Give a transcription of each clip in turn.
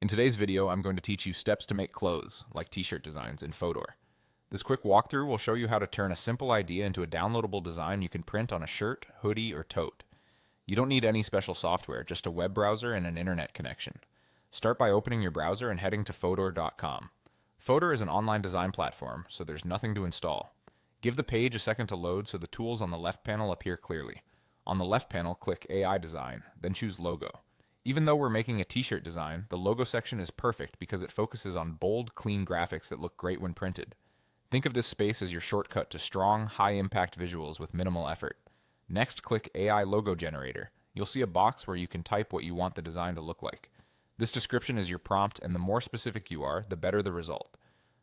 In today's video, I'm going to teach you steps to make clothes, like t-shirt designs, in Fotor. This quick walkthrough will show you how to turn a simple idea into a downloadable design you can print on a shirt, hoodie, or tote. You don't need any special software, just a web browser and an internet connection. Start by opening your browser and heading to Fotor.com. Fotor is an online design platform, so there's nothing to install. Give the page a second to load so the tools on the left panel appear clearly. On the left panel, click AI Design, then choose Logo. Even though we're making a t-shirt design, the logo section is perfect because it focuses on bold, clean graphics that look great when printed. Think of this space as your shortcut to strong, high-impact visuals with minimal effort. Next, click AI Logo Generator. You'll see a box where you can type what you want the design to look like. This description is your prompt, and the more specific you are, the better the result.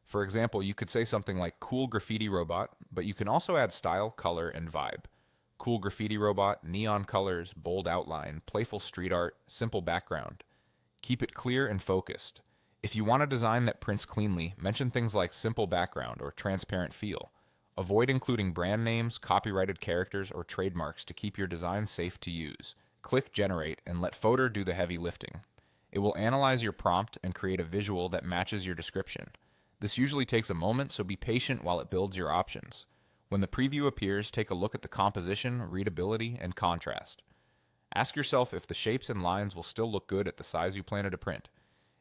For example, you could say something like cool graffiti robot, but you can also add style, color, and vibe. Cool graffiti robot, neon colors, bold outline, playful street art, simple background. Keep it clear and focused. If you want a design that prints cleanly, mention things like simple background or transparent feel. Avoid including brand names, copyrighted characters, or trademarks to keep your design safe to use. Click Generate and let Fotor do the heavy lifting. It will analyze your prompt and create a visual that matches your description. This usually takes a moment, so be patient while it builds your options. When the preview appears, take a look at the composition, readability, and contrast. Ask yourself if the shapes and lines will still look good at the size you plan to print.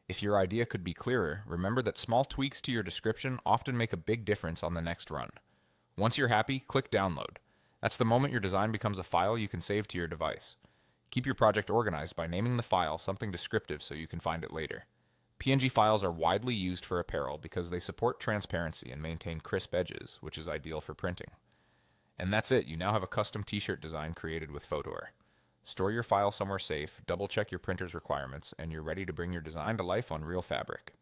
If your idea could be clearer, remember that small tweaks to your description often make a big difference on the next run. Once you're happy, click Download. That's the moment your design becomes a file you can save to your device. Keep your project organized by naming the file something descriptive so you can find it later. PNG files are widely used for apparel because they support transparency and maintain crisp edges, which is ideal for printing. And that's it, you now have a custom t-shirt design created with Fotor. Store your file somewhere safe, double check your printer's requirements, and you're ready to bring your design to life on real fabric.